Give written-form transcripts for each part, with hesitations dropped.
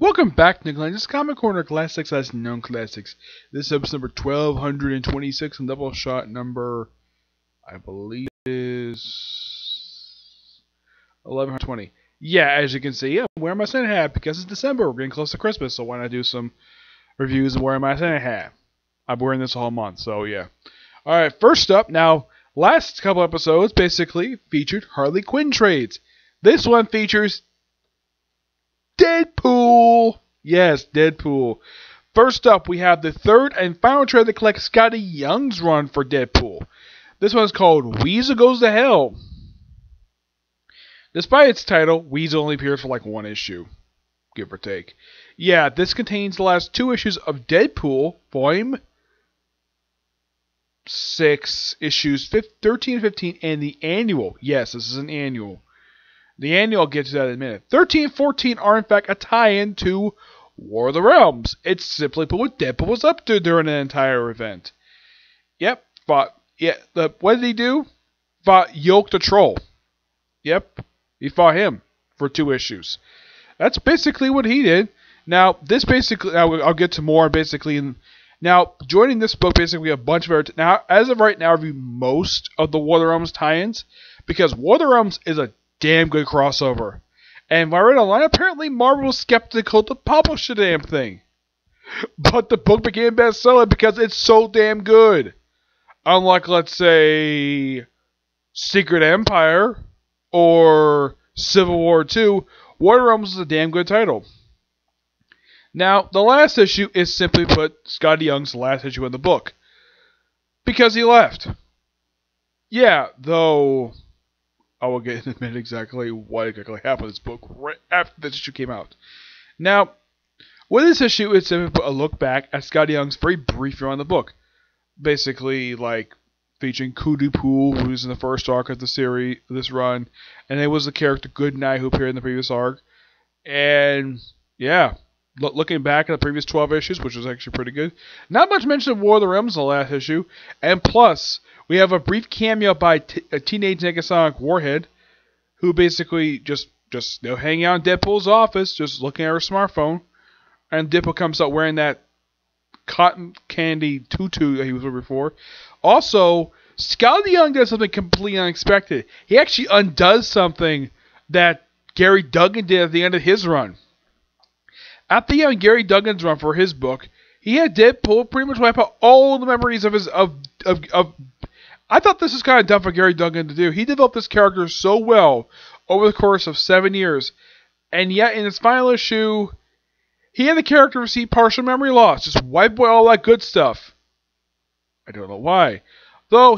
Welcome back, Nick Lenz. This is Comic Corner Classics as Known Classics. This is episode number 1226 and Doubleshot number, I believe, is 1120. Yeah, as you can see, I'm wearing my Santa hat because it's December. We're getting close to Christmas, so why not do some reviews and wearing my Santa hat? I'm wearing this all month, so yeah. Alright, first up, now, last couple episodes basically featured Harley Quinn trades. This one features Deadpool! Yes, Deadpool. First up, we have the third and final trade that collects Skottie Young's run for Deadpool. This one's called Weasel Goes to Hell. Despite its title, Weasel only appears for like one issue, give or take. Yeah, this contains the last two issues of Deadpool, Volume 6, issues 13 and 15, and the annual. Yes, this is an annual. The annual, I'll get to that in a minute. 13 and 14 are in fact a tie-in to War of the Realms. It's simply put what Deadpool was up to during the entire event. Yep, what did he do? Fought Yoke the Troll. Yep, he fought him for 2 issues. That's basically what he did. Now, this basically, I'll get to more basically. Now, joining this book, basically, we have a bunch of now, as of right now, I review most of the War of the Realms tie-ins because War of the Realms is a damn good crossover. And when I read online, apparently Marvel was skeptical to publish the damn thing. But the book became bestseller because it's so damn good. Unlike, let's say, Secret Empire or Civil War II, War of the Realms is a damn good title. Now, the last issue is simply put Skottie Young's last issue in the book. Because he left. Yeah, though I will get in a minute exactly what exactly happened in this book right after this issue came out. Now, with this issue, it's a look back at Skottie Young's very brief run on the book. Basically, like, featuring Deadpool, who's in the first arc of the series, this run, and it was the character Goodnight who appeared in the previous arc. And, yeah, looking back at the previous 12 issues, which was actually pretty good, not much mention of War of the Realms in the last issue, and plus, we have a brief cameo by a teenage Negasonic Warhead, who basically just hanging out in Deadpool's office, just looking at her smartphone, and Deadpool comes out wearing that cotton candy tutu that he was wearing before. Also, Skottie Young does something completely unexpected. He actually undoes something that Gary Duggan did at the end of his run. At the end of Gary Duggan's run for his book, he had Deadpool pretty much wipe out all the memories of his I thought this was kind of dumb for Gary Duggan to do. He developed this character so well over the course of 7 years, and yet in his final issue, he had the character receive partial memory loss, just wipe away all that good stuff. I don't know why. Though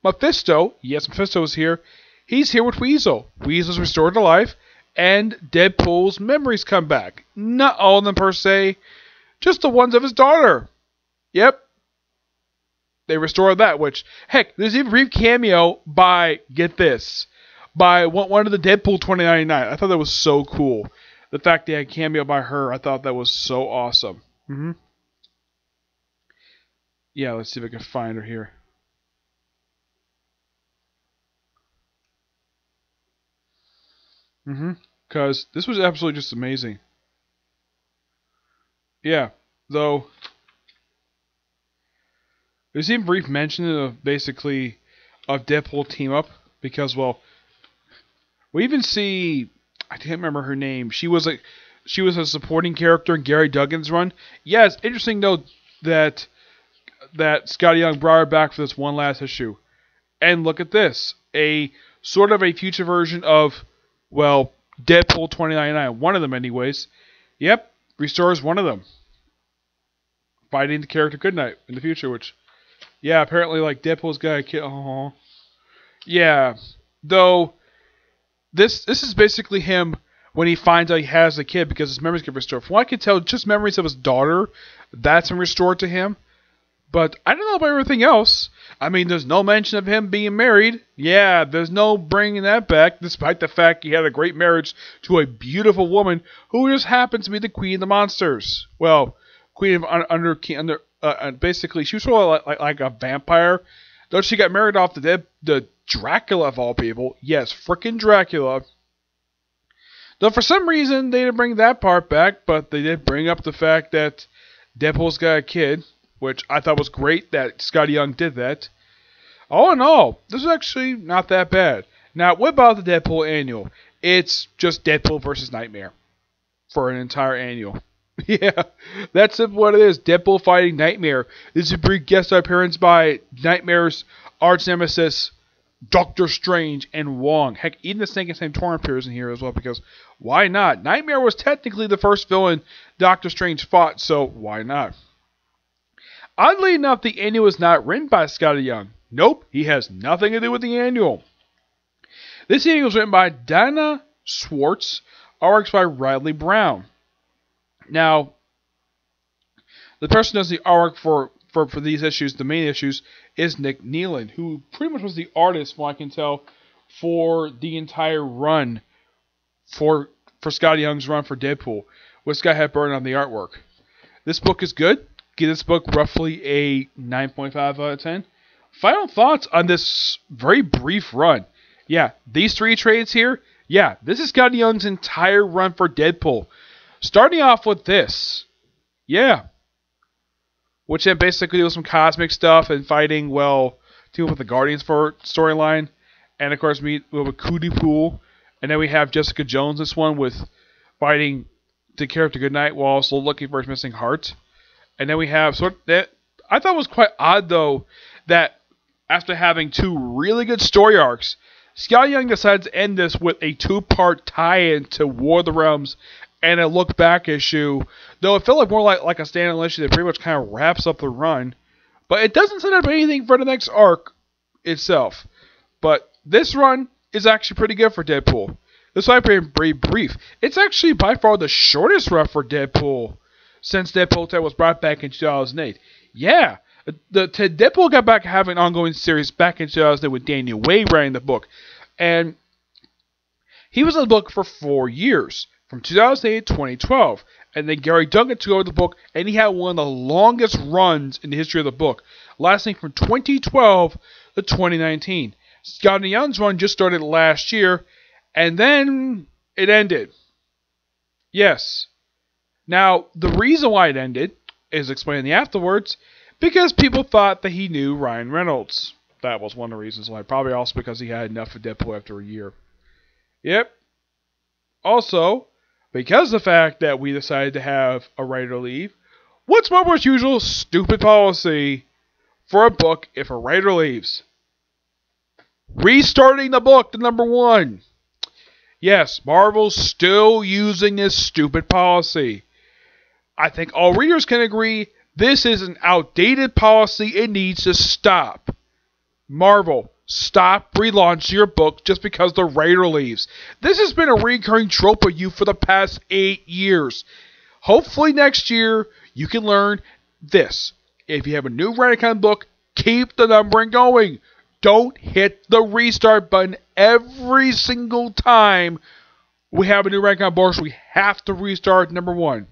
Mephisto, yes, Mephisto is here. He's here with Weasel. Weasel's restored to life, and Deadpool's memories come back. Not all of them per se, just the ones of his daughter. Yep. They restored that, which, heck, there's even a brief cameo by, get this, by one of the Deadpool 2099. I thought that was so cool. The fact they had a cameo by her, I thought that was so awesome. Yeah, let's see if I can find her here. Because this was absolutely just amazing. Yeah, though there's even brief mention of basically of Deadpool team up because, well, we even see, I can't remember her name. She was a supporting character in Gary Duggan's run. Yeah, it's interesting though that Skottie Young brought her back for this one last issue. And look at this, a sort of a future version of, well, Deadpool 2099, one of them anyways. Yep, restores one of them, fighting the character Goodnight in the future, which, yeah, apparently, like, Deadpool's got a kid. Oh, yeah. Though, this is basically him when he finds out he has a kid because his memories get restored. From what I can tell, just memories of his daughter, that's been restored to him. But I don't know about everything else. I mean, there's no mention of him being married. Yeah, there's no bringing that back, despite the fact he had a great marriage to a beautiful woman who just happens to be the Queen of the Monsters. Well, Queen of basically, she was sort of like a vampire. Though she got married off the Dracula of all people. Yes, frickin' Dracula. Though for some reason they didn't bring that part back, but they did bring up the fact that Deadpool's got a kid, which I thought was great that Skottie Young did that. All in all, this is actually not that bad. Now, what about the Deadpool annual? It's just Deadpool versus Nightmare for an entire annual. Yeah, that's what it is. Deadpool fighting Nightmare. This is a brief guest appearance by Nightmare's arch nemesis, Doctor Strange, and Wong. Heck, even the Snake and Santorin appears in here as well, because why not? Nightmare was technically the first villain Doctor Strange fought, so why not? Oddly enough, the annual is not written by Skottie Young. Nope, he has nothing to do with the annual. This annual was written by Dana Schwartz, arcs by Riley Brown. Now, the person who does the arc for these issues, the main issues, is Nick Nealon, who pretty much was the artist, from what I can tell, for the entire run for Skottie Young's run for Deadpool, with Scott Hepburn on the artwork. This book is good. Give this book roughly a 9.5 out of 10. Final thoughts on this very brief run. Yeah, these three trades here. Yeah, this is Skottie Young's entire run for Deadpool. Starting off with this. Yeah. Which then basically was some cosmic stuff and fighting, well, teaming with the Guardians for storyline. And of course, we have a Deadpool. And then we have Jessica Jones, this one, with fighting the character Goodnight while also looking for his missing heart. And then we have that. I thought it was quite odd, though, that after having two really good story arcs, Skottie Young decides to end this with a two-part tie-in to War of the Realms and a look-back issue, though it felt like more like a standalone issue that pretty much kind of wraps up the run. But it doesn't set up anything for the next arc itself. But this run is actually pretty good for Deadpool. This might be very brief. It's actually by far the shortest run for Deadpool since Deadpool 10 was brought back in 2008. Yeah, Deadpool got back having an ongoing series back in 2008 with Daniel Way writing the book. And he was in the book for 4 years, from 2008 to 2012. And then Gary Duggan took over the book, and he had one of the longest runs in the history of the book, lasting from 2012 to 2019. Skottie Young's run just started last year, and then it ended. Yes. Now, the reason why it ended is explained afterwards, because people thought that he knew Ryan Reynolds. That was one of the reasons why. Probably also because he had enough of Deadpool after a year. Yep. Also, because of the fact that we decided to have a writer leave, what's Marvel's usual stupid policy for a book if a writer leaves? Restarting the book to #1. Yes, Marvel's still using this stupid policy. I think all readers can agree this is an outdated policy. It needs to stop. Marvel, stop relaunching your book just because the writer leaves. This has been a recurring trope of you for the past 8 years. Hopefully next year you can learn this. If you have a new writer book, keep the numbering going. Don't hit the restart button every single time we have a new writer book. We have to restart #1.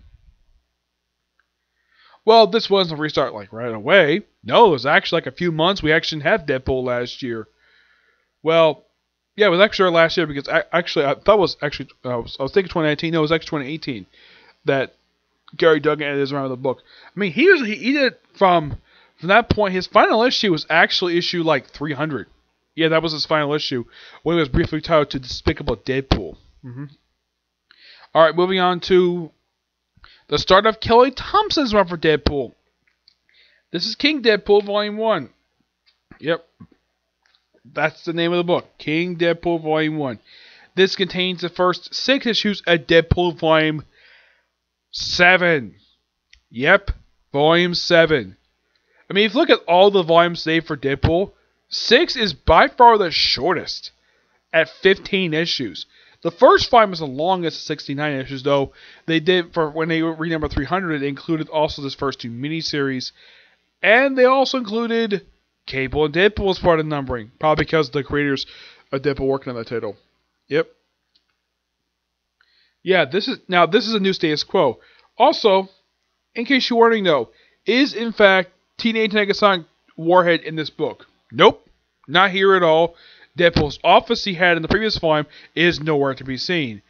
Well, this wasn't a restart like right away. No, it was actually like a few months. We actually had Deadpool last year. Well, yeah, it was actually last year because I thought it was actually, I was thinking 2019. No, it was actually 2018 that Gary Duggan ended his run of the book. I mean, he did from that point. His final issue was actually issue like 300. Yeah, that was his final issue when he was briefly titled to Despicable Deadpool. All right, moving on to the start of Kelly Thompson's run for Deadpool. This is King Deadpool Volume 1. Yep. That's the name of the book. King Deadpool Volume 1. This contains the first 6 issues of Deadpool Volume 7. Yep. Volume 7. I mean, if you look at all the volumes saved for Deadpool, 6 is by far the shortest at 15 issues. The first volume is the longest, 69 issues, though. They did, for when they renumbered 300, they included also this first 2 miniseries. And they also included Cable and Deadpool as part of the numbering. Probably because the creators of Deadpool working on the title. Yep. Yeah, this is a new status quo. Also, in case you're wondering though, is in fact Teenage Negasonic Warhead in this book? Nope. Not here at all. Deadpool's office he had in the previous volume is nowhere to be seen.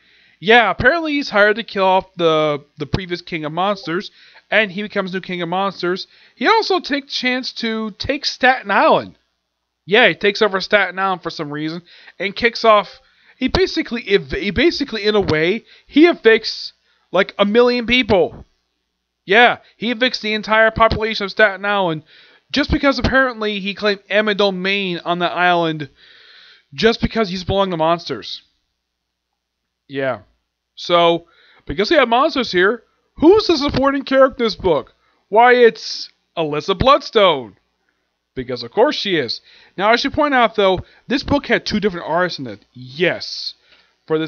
Yeah, apparently he's hired to kill off the previous King of Monsters, and he becomes new King of Monsters. He also takes a chance to take Staten Island. Yeah, he takes over Staten Island for some reason and kicks off. He basically, in a way, he evicts like 1 million people. Yeah, he evicts the entire population of Staten Island just because apparently he claimed eminent domain on the island just because he's belonging to monsters. Yeah. So, because we have monsters here, who's the supporting character in this book? Why, it's Alyssa Bloodstone. Because of course she is. Now I should point out though, this book had 2 different artists in it. Yes. For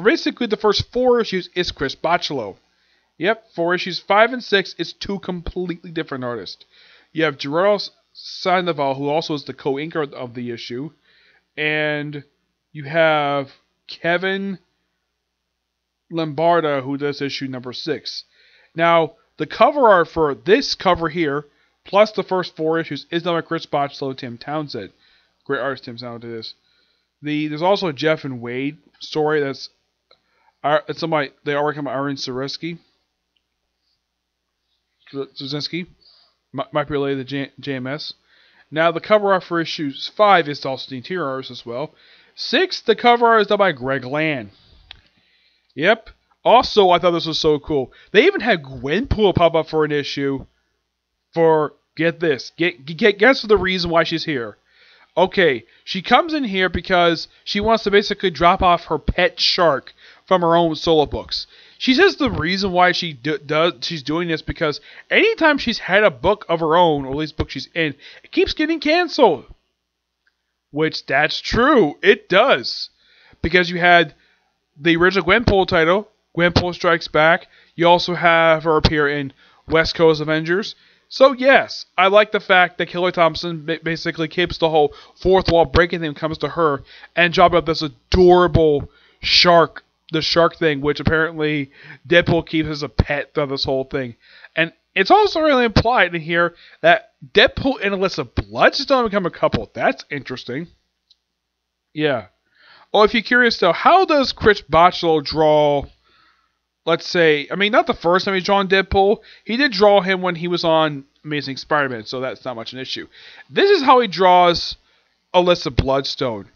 basically the first 4 issues, it's Chris Bachalo. Yep, for issues 5 and 6, it's 2 completely different artists. You have Gerardo Sandoval, who also is the co-inker of the issue. And you have Kevin Lombardo, who does issue number 6. Now, the cover art for this cover here, plus the first 4 issues, is done by Chris Bachalo and Tim Townsend. Great artist Tim Townsend is. There's also a Jeff and Wade story that's they are working on Aaron Zazinski. Might be related to JMS. Now, the cover art for issues 5 is also the interior artist as well. 6, the cover art is done by Greg Land. Yep. Also, I thought this was so cool. They even had Gwenpool pop up for an issue. For, get this, guess the reason why she's here. Okay, she comes in here because she wants to basically drop off her pet shark from her own solo books. She says the reason why she's doing this because anytime she's had a book of her own, or at least book she's in, it keeps getting canceled. Which, that's true. It does. Because you had the original Gwenpool title, Gwenpool Strikes Back. You also have her appear in West Coast Avengers. So yes, I like the fact that Kelly Thompson basically keeps the whole fourth wall breaking thing when it comes to her, and job up this adorable shark, the shark thing, which apparently Deadpool keeps as a pet throughout this whole thing. And it's also really implied in here that Deadpool and Alyssa Bloodstone become a couple. That's interesting. Yeah. Oh, if you're curious though, how does Chris Bachalo draw, let's say, I mean, not the first time he's drawn Deadpool. He did draw him when he was on Amazing Spider-Man, so that's not much an issue. This is how he draws Alyssa Bloodstone.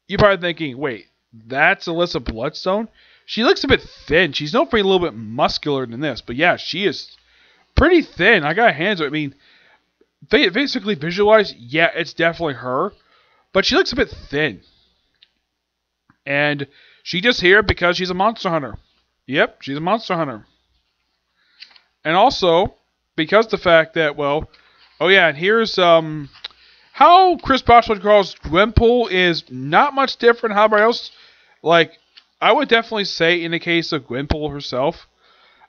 You're probably thinking, wait, that's Alyssa Bloodstone? She looks a bit thin. She's known for being a little bit muscular than this, but yeah, she is pretty thin. I got hands on it. I mean, basically visualize, yeah, it's definitely her, but she looks a bit thin. And she's just here because she's a monster hunter. Yep, she's a monster hunter. And also, because the fact that, well, oh yeah, and here's how Chris Bachalo draws Gwenpool is not much different how everybody else, like, I would definitely say in the case of Gwenpool herself,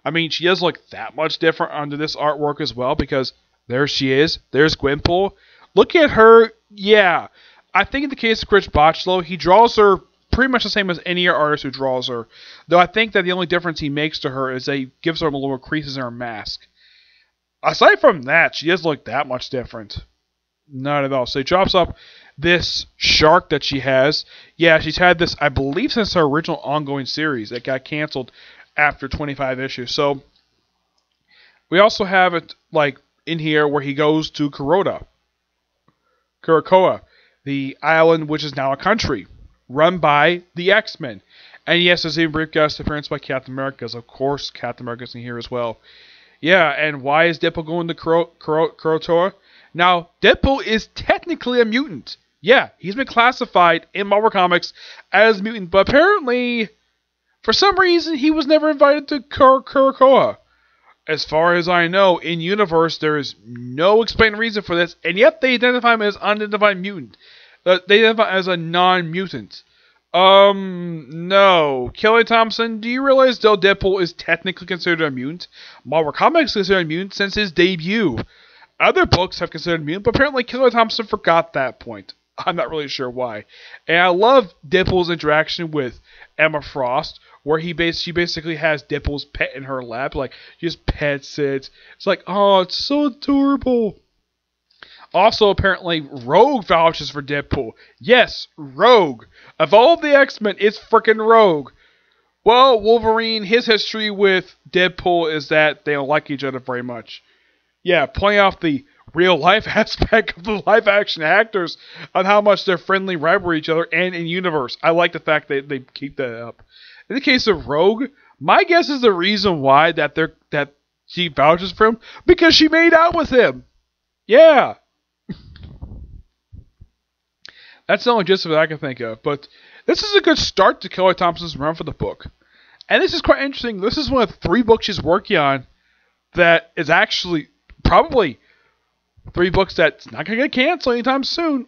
I mean, she does look that much different under this artwork as well, because there she is, there's Gwenpool. Look at her, yeah, I think in the case of Chris Bachalo, he draws her pretty much the same as any artist who draws her. Though I think that the only difference he makes to her is that he gives her a little more creases in her mask. Aside from that, she doesn't look that much different. Not at all. So he drops up this shark that she has. Yeah, she's had this, I believe, since her original ongoing series. It got canceled after 25 issues. So we also have it like in here where he goes to Kurakoa, the island which is now a country, run by the X-Men. And yes, there's even a brief guest appearance by Captain America, because of course Captain America's in here as well. Yeah, and why is Deadpool going to Kurakoa? Now, Deadpool is technically a mutant. Yeah, he's been classified in Marvel Comics as a mutant, but apparently, for some reason, he was never invited to Kurakoa. As far as I know, in universe, there is no explained reason for this, and yet they identify him as unidentified mutant. They identify him as a non-mutant. No. Kelly Thompson, do you realize though Deadpool is technically considered a mutant? Marvel Comics considered a mutant since his debut. Other books have considered a mutant, but apparently Kelly Thompson forgot that point. I'm not really sure why. And I love Deadpool's interaction with Emma Frost, where she basically has Deadpool's pet in her lap, like, she just pets it. It's like, oh, it's so adorable. Also, apparently, Rogue vouches for Deadpool. Yes, Rogue. Of all the X-Men, it's frickin' Rogue. Well, Wolverine, his history with Deadpool is that they don't like each other very much. Yeah, playing off the real life aspect of the live action actors on how much they're friendly rival each other and in universe. I like the fact that they keep that up. In the case of Rogue, my guess is the reason why that she vouches for him because she made out with him. Yeah. That's the only gist of it I can think of. But this is a good start to Kelly Thompson's run for the book. And this is quite interesting. This is one of 3 books she's working on that is actually probably 3 books that's not going to get canceled anytime soon.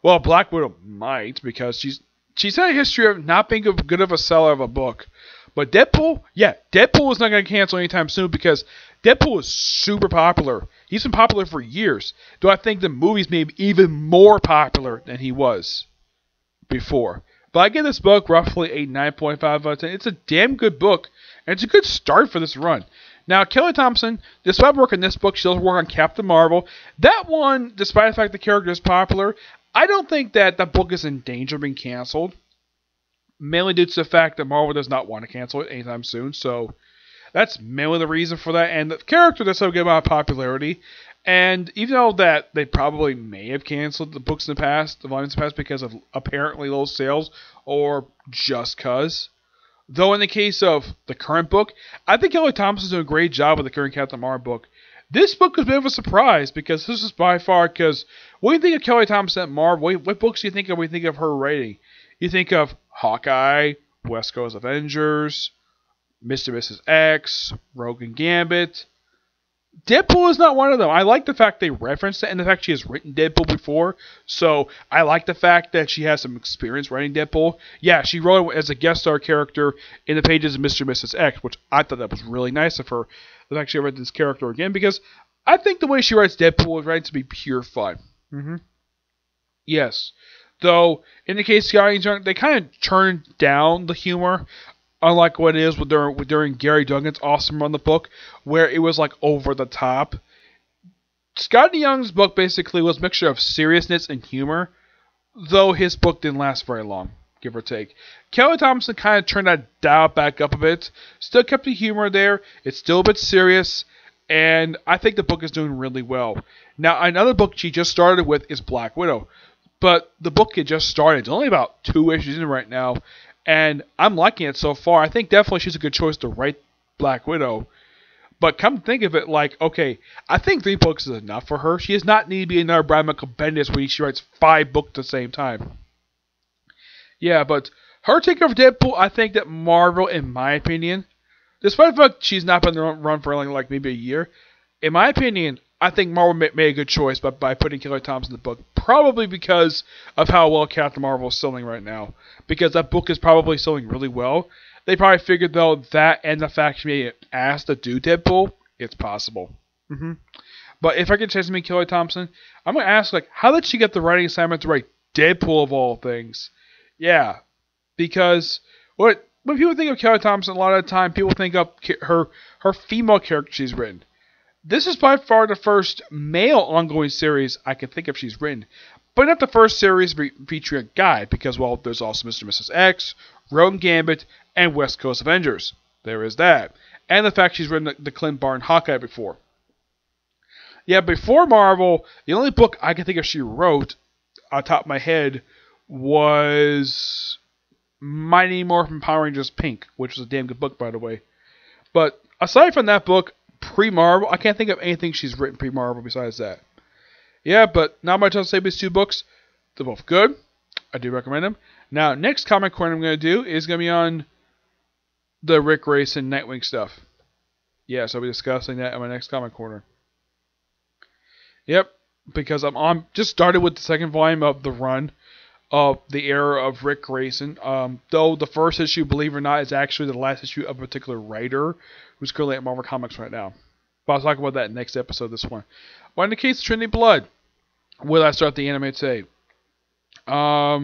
Well, Black Widow might because she's had a history of not being good of a seller of a book. But Deadpool, yeah, Deadpool is not going to cancel anytime soon because Deadpool is super popular. He's been popular for years. Do I think the movies made him even more popular than he was before? But I give this book roughly a 9.5 out of 10. It's a damn good book, and it's a good start for this run. Now, Kelly Thompson, despite working this book, she does work on Captain Marvel. That one, despite the fact the character is popular, I don't think that book is in danger of being canceled. Mainly due to the fact that Marvel does not want to cancel it anytime soon. So that's mainly the reason for that. And the character does have a good amount of popularity. And even though that they probably may have canceled the books in the past, the volumes in the past, because of apparently low sales or just cause. Though in the case of the current book, I think Kelly Thompson's doing a great job with the current Captain Marvel book. This book was a bit of a surprise because this is by far, because when you think of Kelly Thompson at Marvel, what books do you think of when you think of her writing? You think of Hawkeye, West Coast Avengers, Mr. and Mrs. X, Rogue and Gambit. Deadpool is not one of them. I like the fact they referenced it and the fact she has written Deadpool before. So I like the fact that she has some experience writing Deadpool. Yeah, she wrote it as a guest star character in the pages of Mr. and Mrs. X, which I thought that was really nice of her. The fact she wrote this character again, because I think the way she writes Deadpool is writing to be pure fun. Yes. Though, in the case of Skottie, they kind of turned down the humor, unlike what it is during Gary Duggan's awesome run the book, where it was like over the top. Skottie Young's book basically was a mixture of seriousness and humor, though his book didn't last very long, give or take. Kelly Thompson kind of turned that dial back up a bit, still kept the humor there, it's still a bit serious, and I think the book is doing really well. Now, another book she just started with is Black Widow. But the book had just started. It's only about 2 issues in right now. And I'm liking it so far. I think definitely she's a good choice to write Black Widow. But come to think of it, like, okay, I think 3 books is enough for her. She does not need to be another Brian Michael Bendis where she writes 5 books at the same time. Yeah, but her takeover of Deadpool, I think that Marvel, in my opinion, despite the fact she's not been on the run for like maybe a year, in my opinion, I think Marvel made a good choice by putting Kelly Thompson in the book. Probably because of how well Captain Marvel is selling right now. Because that book is probably selling really well. They probably figured, though, that and the fact she made asked to do Deadpool, it's possible. But if I get a chance to meet Kelly Thompson, I'm going to ask, like, how did she get the writing assignment to write Deadpool of all things? Yeah. Because when people think of Kelly Thompson, a lot of the time, people think of her female character she's written. This is by far the first male ongoing series I can think of she's written. But not the first series featuring a guy, because, well, there's also Mr. and Mrs. X, Rogue and Gambit, and West Coast Avengers. There is that. And the fact she's written the Clint Barton Hawkeye before. Yeah, before Marvel, the only book I can think of she wrote, on top of my head, was Mighty Morphin Power Rangers Pink, which was a damn good book, by the way. But aside from that book, pre-Marvel, I can't think of anything she's written pre-Marvel besides that. Yeah, but not much else to say about these 2 books. They're both good. I do recommend them. Now, next comic corner I'm going to do is going to be on the Rick Grayson Nightwing stuff. Yes, I'll be discussing that in my next comic corner. Yep, because I'm just started with the 2nd volume of the run of the era of Rick Grayson. Though the first issue, believe it or not, is actually the last issue of a particular writer who's currently at Marvel Comics right now. But I'll talk about that in the next episode, this one. But in the case of Trinity Blood, will I start the anime today? Not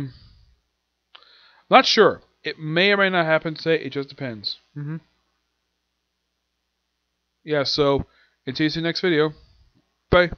sure. It may or may not happen today. It just depends. Yeah, so until you see the next video. Bye.